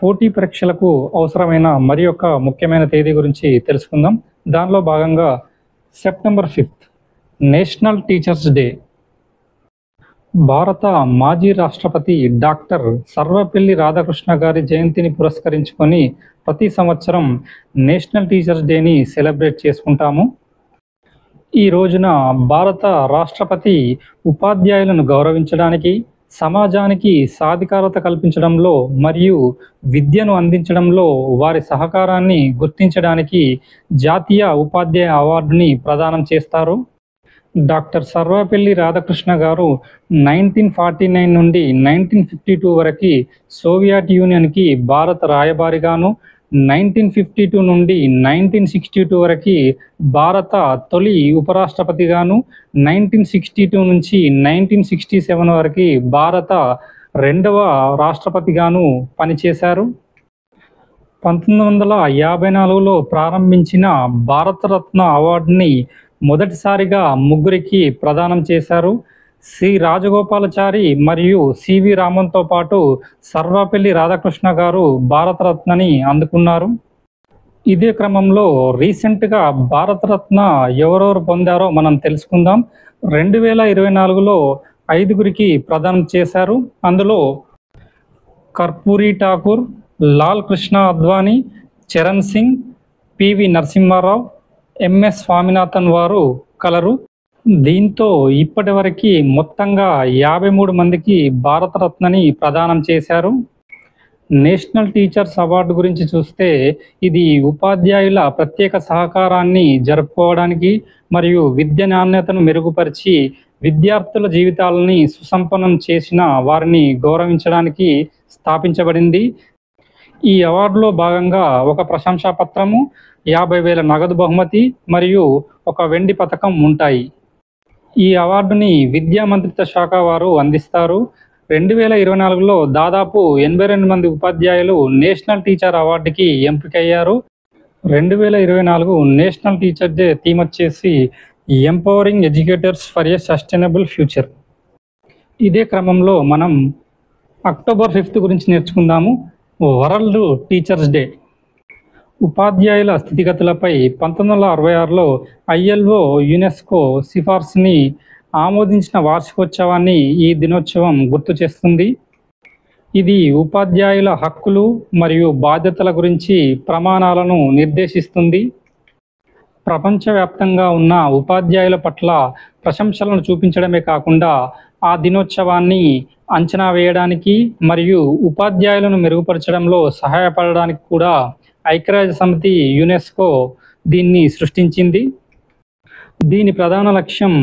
పోటీ పరీక్షలకు అవసరమైన మరి ఒక ముఖ్యమైన తేదీ గురించి తెలుసుకుందాం. దానిలో భాగంగా సెప్టెంబర్ 5 నేషనల్ టీచర్స్ డే. భారత మాజీ రాష్ట్రపతి డాక్టర్ సర్వపల్లి రాధాకృష్ణ గారి జయంతిని పురస్కరించుకొని ప్రతి సంవత్సరం నేషనల్ టీచర్స్ డేని సెలబ్రేట్ చేసుకుంటాము. ఈ రోజున భారత రాష్ట్రపతి ఉపాధ్యాయులను గౌరవించడానికి, సమాజానికి సాధికారత కల్పించడంలో మరియు విద్యను అందించడంలో వారి సహకారాన్ని గుర్తించడానికి జాతీయ ఉపాధ్యాయ అవార్డుని ప్రదానం చేస్తారు. డాక్టర్ సర్వపల్లి రాధాకృష్ణ గారు 1949 నుండి 1952 వరకు సోవియట్ యూనియన్కి భారత రాయబారిగాను, 1952 నుండి 1962 వరకు భారత తొలి ఉపరాష్ట్రపతిగాను, 1962 నుంచి 1967 వరకు భారత రెండవ రాష్ట్రపతిగాను పనిచేశారు. 1954లో ప్రారంభించిన భారతరత్న అవార్డుని మొదటిసారిగా ముగ్గురికి ప్రదానం చేశారు. సి రాజగోపాలాచారి మరియు సివి రామన్తో పాటు సర్వపల్లి రాధాకృష్ణ గారు భారతరత్నని అందుకున్నారు. ఇదే క్రమంలో రీసెంట్గా భారతరత్న ఎవరెవరు పొందారో మనం తెలుసుకుందాం. 2024లో 5గురికి ప్రదానం చేశారు. అందులో కర్పూరి ఠాకూర్, లాల్ కృష్ణ అద్వానీ, చరణ్ సింగ్, పివి నరసింహారావు, ఎంఎస్ స్వామినాథన్ వారు కలరు. దీంతో ఇప్పటి వరకు మొత్తంగా 53 మందికి భారతరత్నని ప్రదానం చేశారు. నేషనల్ టీచర్స్ అవార్డు గురించి చూస్తే ఇది ఉపాధ్యాయుల ప్రత్యేక సహకారాన్ని జరుపుకోవడానికి మరియు విద్య నాణ్యతను మెరుగుపరిచి విద్యార్థుల జీవితాలని సుసంపన్నం చేసిన వారిని గౌరవించడానికి స్థాపించబడింది. ఈ అవార్డులో భాగంగా ఒక ప్రశంసా పత్రము, 50,000 నగదు బహుమతి మరియు ఒక వెండి పథకం ఉంటాయి. ఈ అవార్డుని విద్యా మంత్రిత్వ శాఖ వారు అందిస్తారు. 2024లో దాదాపు 82 మంది ఉపాధ్యాయులు నేషనల్ టీచర్ అవార్డుకి ఎంపికయ్యారు. 2024 నేషనల్ టీచర్ డే థీమ్ వచ్చేసి empowering educators for a sustainable future. ఇదే క్రమంలో మనం అక్టోబర్ 5 గురించి నేర్చుకుందాము. World teachers day. ఉపాధ్యాయుల స్థితిగతులపై 1966లో ఐఎల్ఓ యునెస్కో సిఫార్సుని ఆమోదించిన వార్షికోత్సవాన్ని ఈ దినోత్సవం గుర్తు చేస్తుంది. ఇది ఉపాధ్యాయుల హక్కులు మరియు బాధ్యతల గురించి ప్రమాణాలను నిర్దేశిస్తుంది. ప్రపంచవ్యాప్తంగా ఉన్న ఉపాధ్యాయుల పట్ల ప్రశంసలను చూపించడమే కాకుండా ఆ దినోత్సవాన్ని అంచనా వేయడానికి మరియు ఉపాధ్యాయులను మెరుగుపరచడంలో సహాయపడడానికి కూడా ఐక్యరాజ్య సమితి యునెస్కో దీన్ని సృష్టించింది. దీని ప్రధాన లక్ష్యం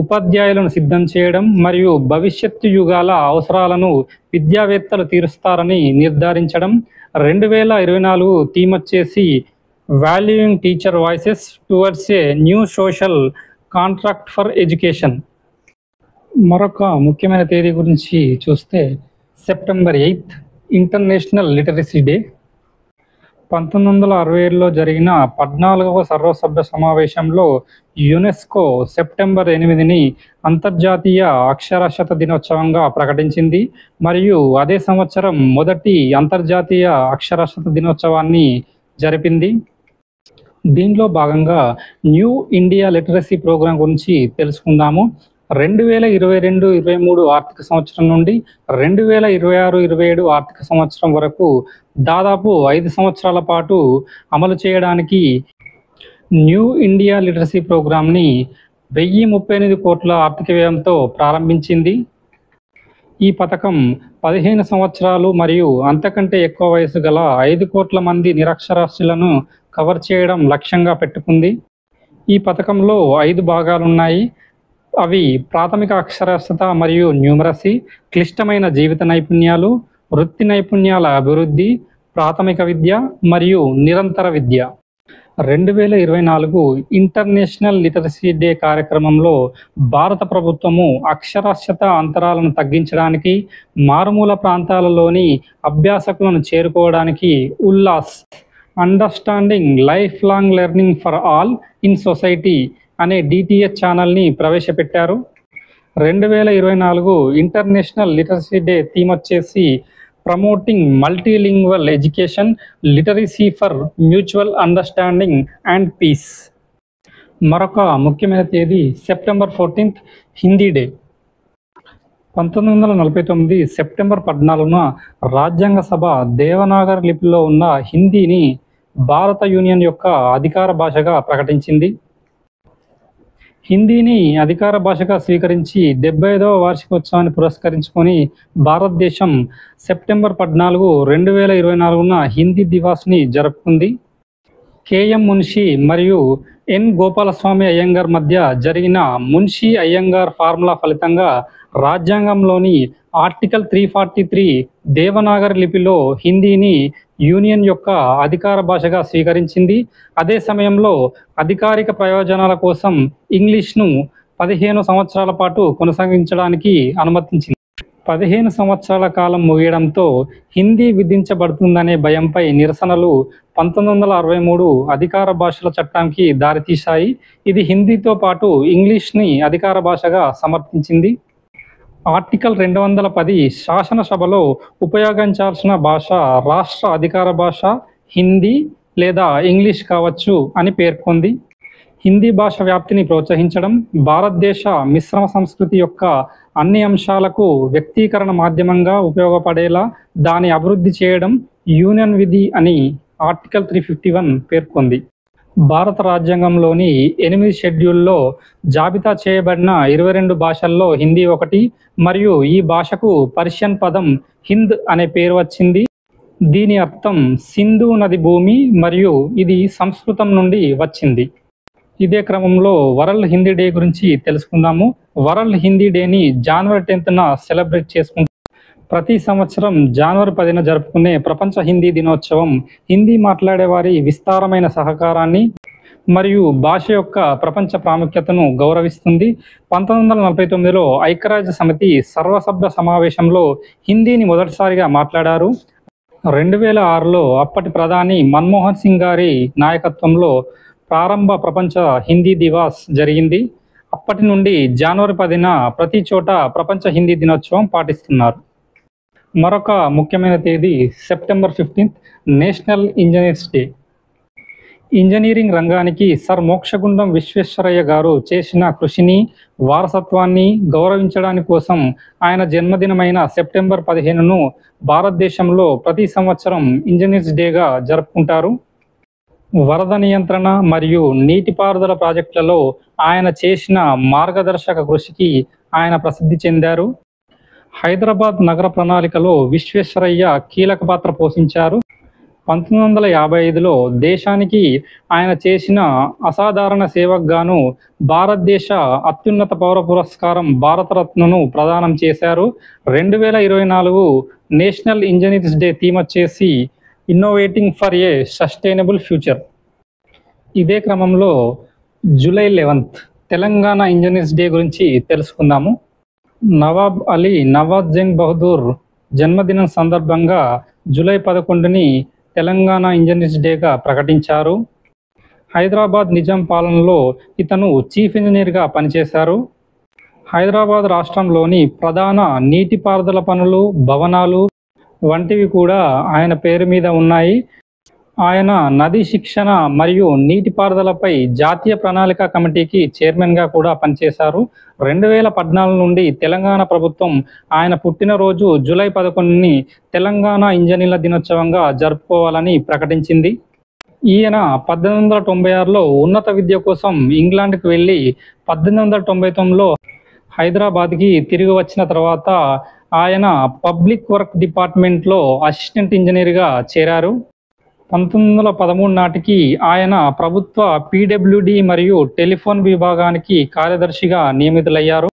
ఉపాధ్యాయులను సిద్ధం చేయడం మరియు భవిష్యత్తు యుగాల అవసరాలను విద్యావేత్తలు తీరుస్తారని నిర్ధారించడం. 2024 థీమ్ వచ్చేసి valuing teacher voices towards a new social contract for education. మరొక ముఖ్యమైన తేదీ గురించి చూస్తే సెప్టెంబర్ 8 ఇంటర్నేషనల్ లిటరసీ డే. 1967లో జరిగిన 14వ సర్వసభ్య సమావేశంలో యునెస్కో సెప్టెంబర్ 8ని అంతర్జాతీయ అక్షరాస్యత దినోత్సవంగా ప్రకటించింది మరియు అదే సంవత్సరం మొదటి అంతర్జాతీయ అక్షరాస్యత దినోత్సవాన్ని జరిపింది. దీనిలో భాగంగా న్యూ ఇండియా లిటరసీ ప్రోగ్రాం గురించి తెలుసుకుందాము. 2022-23 ఆర్థిక సంవత్సరం నుండి 2026-27 ఆర్థిక సంవత్సరం వరకు దాదాపు 5 సంవత్సరాల పాటు అమలు చేయడానికి న్యూ ఇండియా లిటరసీ ప్రోగ్రాంని 1038 కోట్ల ఆర్థిక వ్యయంతో ప్రారంభించింది. ఈ పథకం 15 సంవత్సరాలు మరియు అంతకంటే ఎక్కువ వయసు గల 5 కోట్ల మంది నిరక్షరాస్యులను కవర్ చేయడం లక్ష్యంగా పెట్టుకుంది. ఈ పథకంలో 5 భాగాలున్నాయి. అవి ప్రాథమిక అక్షరాస్యత మరియు న్యూమరసీ, క్లిష్టమైన జీవిత నైపుణ్యాలు, వృత్తి నైపుణ్యాల అభివృద్ధి, ప్రాథమిక విద్య మరియు నిరంతర విద్య. 2024 ఇంటర్నేషనల్ లిటరసీ డే కార్యక్రమంలో భారత ప్రభుత్వము అక్షరాస్యత అంతరాలను తగ్గించడానికి, మారుమూల ప్రాంతాలలోని అభ్యాసకులను చేరుకోవడానికి Ullas understanding life long learning for all in society అనే డిటిహెచ్ ఛానల్ని ప్రవేశపెట్టారు. 2024 ఇంటర్నేషనల్ లిటరసీ డే థీమ్ వచ్చేసి promoting multilingual education, literacy for mutual understanding and peace. మరొక ముఖ్యమైన తేదీ September 14th, Hindi day. 1949 September 14న రాజ్యాంగ సభ దేవనాగరి లిపిలో ఉన్న హిందీని భారత యూనియన్ యొక్క అధికార భాషగా ప్రకటించింది. హిందీని అధికార భాషగా స్వీకరించి 75వ వార్షికోత్సవాన్ని పురస్కరించుకొని భారతదేశం సెప్టెంబర్ 14, 2024న హిందీ దివాస్ని జరుపుకుంది. కేఎం మున్షి మరియు ఎన్ గోపాలస్వామి అయ్యంగార్ మధ్య జరిగిన మున్షి అయ్యంగార్ ఫార్ములా ఫలితంగా రాజ్యాంగంలోని ఆర్టికల్ 343 దేవనాగరి లిపిలో హిందీని యూనియన్ యొక్క అధికార భాషగా స్వీకరించింది. అదే సమయంలో అధికారిక ప్రయోజనాల కోసం ఇంగ్లీష్ను 15 సంవత్సరాల పాటు కొనసాగించడానికి అనుమతించింది. 15 సంవత్సరాల కాలం ముగియడంతో హిందీ విధించబడుతుందనే భయంపై నిరసనలు 1963 అధికార భాషల చట్టానికి దారితీశాయి. ఇది హిందీతో పాటు ఇంగ్లీష్ని అధికార భాషగా సమర్థించింది. ఆర్టికల్ 210 శాసనసభలో ఉపయోగించాల్సిన భాష రాష్ట్ర అధికార భాష హిందీ లేదా ఇంగ్లీష్ కావచ్చు అని పేర్కొంది. హిందీ భాష వ్యాప్తిని ప్రోత్సహించడం, భారతదేశ మిశ్రమ సంస్కృతి యొక్క అన్ని అంశాలకు వ్యక్తీకరణ మాధ్యమంగా ఉపయోగపడేలా దాని అభివృద్ధి చేయడం యూనియన్ విధి అని ఆర్టికల్ 351 పేర్కొంది. భారత రాజ్యాంగంలోని 8 షెడ్యూల్లో జాబితా చేయబడిన 22 భాషల్లో హిందీ ఒకటి మరియు ఈ భాషకు పర్షియన్ పదం హింద్ అనే పేరు వచ్చింది. దీని అర్థం సింధు నది భూమి మరియు ఇది సంస్కృతం నుండి వచ్చింది. ఇదే క్రమంలో వరల్డ్ హిందీ డే గురించి తెలుసుకుందాము. వరల్డ్ హిందీ డేని జనవరి 10న సెలబ్రేట్ చేసుకుంటాం. ప్రతి సంవత్సరం జనవరి 10న జరుపుకునే ప్రపంచ హిందీ దినోత్సవం హిందీ మాట్లాడే వారి విస్తారమైన సహకారాన్ని మరియు భాష యొక్క ప్రపంచ ప్రాముఖ్యతను గౌరవిస్తుంది. 1949లో ఐక్యరాజ్య సమితి సర్వసభ్య సమావేశంలో హిందీని మొదటిసారిగా మాట్లాడారు. 2006లో అప్పటి ప్రధాని మన్మోహన్ సింగ్ గారి నాయకత్వంలో ప్రారంభ ప్రపంచ హిందీ దివాస్ జరిగింది. అప్పటి నుండి జనవరి 10న ప్రతి చోట ప్రపంచ హిందీ దినోత్సవం పాటిస్తున్నారు. మరొక ముఖ్యమైన తేదీ September 15th, national engineers day. Engineering రంగానికి సర్ మోక్షగుండం విశ్వేశ్వరయ్య గారు చేసిన కృషిని, వారసత్వాన్ని గౌరవించడానికి కోసం ఆయన జన్మదినమైన సెప్టెంబర్ 15ను భారతదేశంలో ప్రతి సంవత్సరం ఇంజనీర్స్ డేగా జరుపుకుంటారు. వరద నియంత్రణ మరియు నీటిపారుదల ప్రాజెక్టులలో ఆయన చేసిన మార్గదర్శక కృషికి ఆయన ప్రసిద్ధి చెందారు. హైదరాబాద్ నగర ప్రణాళికలో విశ్వేశ్వరయ్య కీలక పాత్ర పోషించారు. 1955లో దేశానికి ఆయన చేసిన అసాధారణ సేవకు గాను భారతదేశ అత్యున్నత పౌర పురస్కారం భారతరత్నను ప్రదానం చేశారు. 2024 నేషనల్ ఇంజనీర్స్ డే థీమ్ వచ్చేసి innovating for a sustainable future. ఇదే క్రమంలో July 11th Telangana engineers day గురించి తెలుసుకుందాము. నవాబ్ అలీ నవాజ్ జంగ్ బహదూర్ జన్మదినం సందర్భంగా జూలై 11ని తెలంగాణ ఇంజనీర్స్ డేగా ప్రకటించారు. హైదరాబాద్ నిజాం పాలనలో ఇతను చీఫ్ ఇంజనీర్గా పనిచేశారు. హైదరాబాద్ రాష్ట్రంలోని ప్రధాన నీటిపారుదల పనులు, భవనాలు వంటివి కూడా ఆయన పేరు మీద ఉన్నాయి. ఆయన నదీ శిక్షణ మరియు నీటిపారుదలపై జాతీయ ప్రణాళిక కమిటీకి చైర్మన్గా కూడా పనిచేశారు. 2014 నుండి తెలంగాణ ప్రభుత్వం ఆయన పుట్టినరోజు జూలై 11ని తెలంగాణ ఇంజనీర్ల దినోత్సవంగా జరుపుకోవాలని ప్రకటించింది. ఈయన 1896లో ఉన్నత విద్య కోసం ఇంగ్లాండ్కి వెళ్ళి 1899లో హైదరాబాద్కి తిరిగి వచ్చిన తర్వాత ఆయన పబ్లిక్ వర్క్ డిపార్ట్మెంట్లో అసిస్టెంట్ ఇంజనీర్గా చేరారు. 1913 నాటికి ఆయన ప్రభుత్వ పీడబ్ల్యూడి మరియు టెలిఫోన్ విభాగానికి కార్యదర్శిగా నియమితులయ్యారు.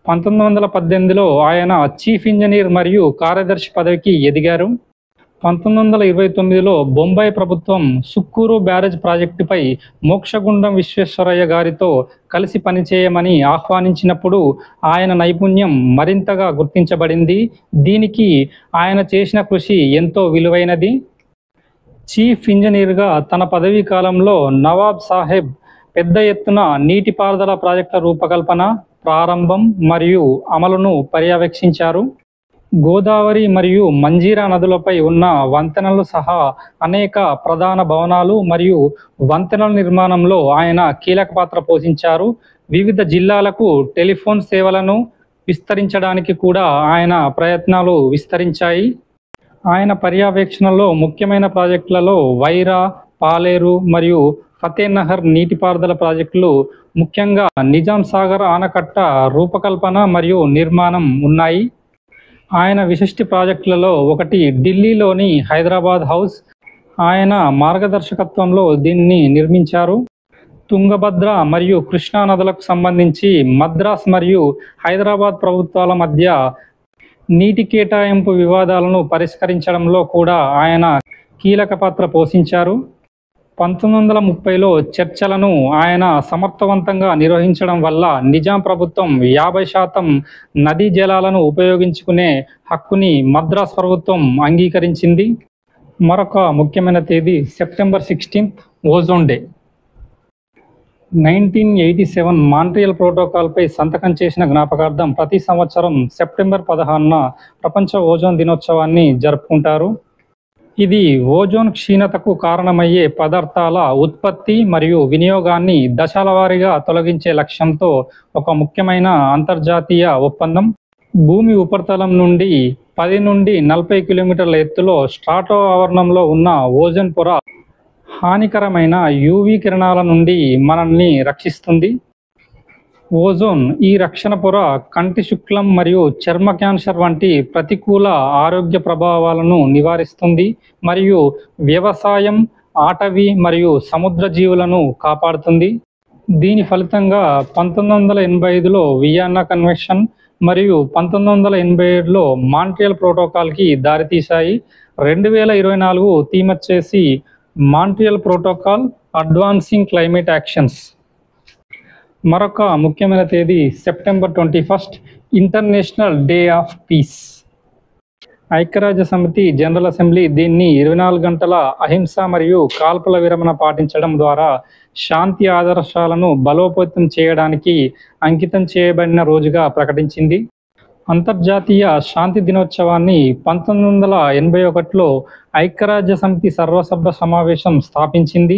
1918లో ఆయన చీఫ్ ఇంజనీర్ మరియు కార్యదర్శి పదవికి ఎదిగారు. 1929లో బొంబాయి ప్రభుత్వం సుక్కూరు బ్యారేజ్ ప్రాజెక్టుపై మోక్షగుండం విశ్వేశ్వరయ్య గారితో కలిసి పనిచేయమని ఆహ్వానించినప్పుడు ఆయన నైపుణ్యం మరింతగా గుర్తించబడింది. దీనికి ఆయన చేసిన కృషి ఎంతో విలువైనది. చీఫ్ ఇంజనీర్గా తన పదవీ కాలంలో నవాబ్ సాహెబ్ పెద్ద ఎత్తున నీటిపారుదల ప్రాజెక్టుల రూపకల్పన, ప్రారంభం మరియు అమలును పర్యవేక్షించారు. గోదావరి మరియు మంజీరా నదులపై ఉన్న వంతెనలు సహా అనేక ప్రధాన భవనాలు మరియు వంతెనల నిర్మాణంలో ఆయన కీలక పాత్ర పోషించారు. వివిధ జిల్లాలకు టెలిఫోన్ సేవలను విస్తరించడానికి కూడా ఆయన ప్రయత్నాలు విస్తరించాయి. ఆయన పర్యవేక్షణలో ముఖ్యమైన ప్రాజెక్టులలో వైరా, పాలేరు మరియు ఫతేనహర్ నీటిపారుదల ప్రాజెక్టులు, ముఖ్యంగా నిజాం సాగర్ ఆనకట్ట రూపకల్పన మరియు నిర్మాణం ఉన్నాయి. ఆయన విశిష్ట ప్రాజెక్టులలో ఒకటి ఢిల్లీలోని హైదరాబాద్ హౌస్. ఆయన మార్గదర్శకత్వంలో దీన్ని నిర్మించారు. తుంగభద్ర మరియు కృష్ణా నదులకు సంబంధించి మద్రాస్ మరియు హైదరాబాద్ ప్రభుత్వాల మధ్య నీటి కేటాయింపు వివాదాలను పరిష్కరించడంలో కూడా ఆయన కీలక పాత్ర పోషించారు. 1930లో చర్చలను ఆయన సమర్థవంతంగా నిర్వహించడం వల్ల నిజాం ప్రభుత్వం 50% నదీ జలాలను ఉపయోగించుకునే హక్కుని మద్రాస్ ప్రభుత్వం అంగీకరించింది. మరొక ముఖ్యమైన తేదీ సెప్టెంబర్ 16 ఓజోన్ డే. 1987 మాంట్రియల్ ప్రోటోకాల్పై సంతకం చేసిన జ్ఞాపకార్థం ప్రతి సంవత్సరం సెప్టెంబర్ 16న ప్రపంచ ఓజోన్ దినోత్సవాన్ని జరుపుకుంటారు. ఇది ఓజోన్ క్షీణతకు కారణమయ్యే పదార్థాల ఉత్పత్తి మరియు వినియోగాన్ని దశల వారీగా తొలగించే లక్ష్యంతో ఒక ముఖ్యమైన అంతర్జాతీయ ఒప్పందం. భూమి ఉపరితలం నుండి 10 నుండి 40 కిలోమీటర్ల ఎత్తులో స్ట్రాటో ఆవరణంలో ఉన్న ఓజోన్ పొర హానికరమైన యూవీ కిరణాల నుండి మనల్ని రక్షిస్తుంది. ఓజోన్ ఈ రక్షణ పొర కంటి శుక్లం మరియు చర్మ క్యాన్సర్ వంటి ప్రతికూల ఆరోగ్య ప్రభావాలను నివారిస్తుంది మరియు వ్యవసాయం, అటవీ మరియు సముద్ర జీవులను కాపాడుతుంది. దీని ఫలితంగా 1985లో వియన్నా కన్వెన్షన్ మరియు 1987లో మాంట్రియల్ ప్రోటోకాల్కి దారితీశాయి. 2024 థీమ్ వచ్చేసి Montreal protocol advancing climate actions. మరొక ముఖ్యమైన తేదీ September 21 international day of piece. ఐక్యరాజ్య సమితి జనరల్ అసెంబ్లీ దీన్ని 24 గంటల అహింస మరియు కాల్పుల విరమణ పాటించడం ద్వారా శాంతి ఆదర్శాలను బలోపేతం చేయడానికి అంకితం చేయబడిన రోజుగా ప్రకటించింది. అంతర్జాతీయ శాంతి దినోత్సవాన్ని 1981లో ఐక్యరాజ్య సమితి సర్వసభ్య సమావేశం స్థాపించింది.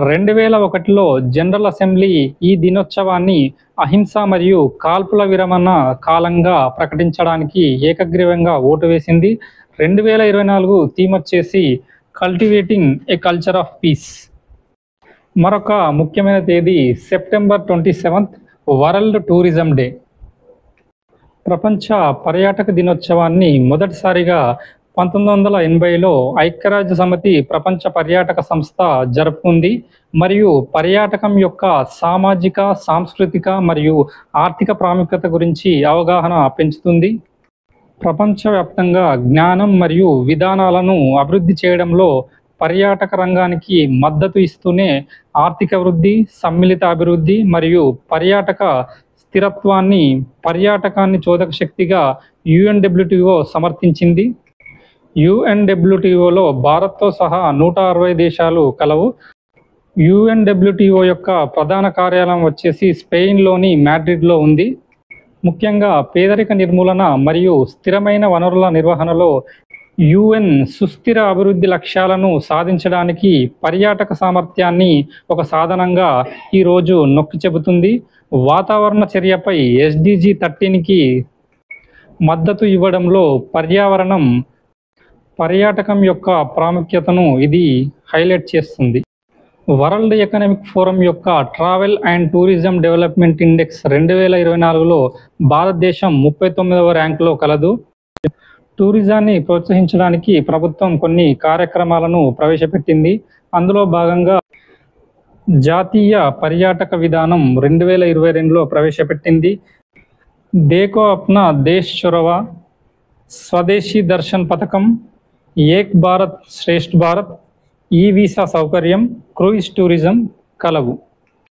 2001లో జనరల్ అసెంబ్లీ ఈ దినోత్సవాన్ని అహింస మరియు కాల్పుల విరమణ కాలంగా ప్రకటించడానికి ఏకగ్రీవంగా ఓటు వేసింది. 2024 థీమ్ వచ్చేసి cultivating A culture of piece. మరొక ముఖ్యమైన తేదీ సెప్టెంబర్ 27 వరల్డ్ టూరిజం డే. ప్రపంచ పర్యాటక దినోత్సవాన్ని మొదటిసారిగా 1980లో ఐక్యరాజ్య సమితి ప్రపంచ పర్యాటక సంస్థ జరుపుకుంది మరియు పర్యాటకం యొక్క సామాజిక, సాంస్కృతిక మరియు ఆర్థిక ప్రాముఖ్యత గురించి అవగాహన పెంచుతుంది. ప్రపంచవ్యాప్తంగా జ్ఞానం మరియు విధానాలను అభివృద్ధి చేయడంలో పర్యాటక రంగానికి మద్దతు ఇస్తూనే ఆర్థిక వృద్ధి, సమ్మిళిత అభివృద్ధి మరియు పర్యాటక స్థిరత్వాన్ని పర్యాటకాన్ని చోదక శక్తిగా UNWTO సమర్థించింది. UNWTOలో భారత్తో సహా 160 దేశాలు కలవు. UNWTO యొక్క ప్రధాన కార్యాలయం వచ్చేసి స్పెయిన్లోని మాడ్రిడ్లో ఉంది. ముఖ్యంగా పేదరిక నిర్మూలన మరియు స్థిరమైన వనరుల నిర్వహణలో UN సుస్థిర అభివృద్ధి లక్ష్యాలను సాధించడానికి పర్యాటక సామర్థ్యాన్ని ఒక సాధనంగా ఈరోజు నొక్కి చెబుతుంది. వాతావరణ చర్యపై SDG 13కి మద్దతు ఇవ్వడంలో పర్యాటకం యొక్క ప్రాముఖ్యతను ఇది హైలైట్ చేస్తుంది. వరల్డ్ ఎకనామిక్ ఫోరం యొక్క Travel and Tourism Development Index 2024లో భారతదేశం 39వ ర్యాంకులో కలదు. టూరిజాన్ని ప్రోత్సహించడానికి ప్రభుత్వం కొన్ని కార్యక్రమాలను ప్రవేశపెట్టింది. అందులో భాగంగా జాతీయ పర్యాటక విధానం 2022లో ప్రవేశపెట్టింది. దేకో అప్నా దేశ్ చొరవ, స్వదేశీ దర్శన్ పథకం, ఏక్ భారత్ శ్రేష్ఠ భారత్, ఈ వీసా సౌకర్యం, క్రూయిజ్ టూరిజం కలవు.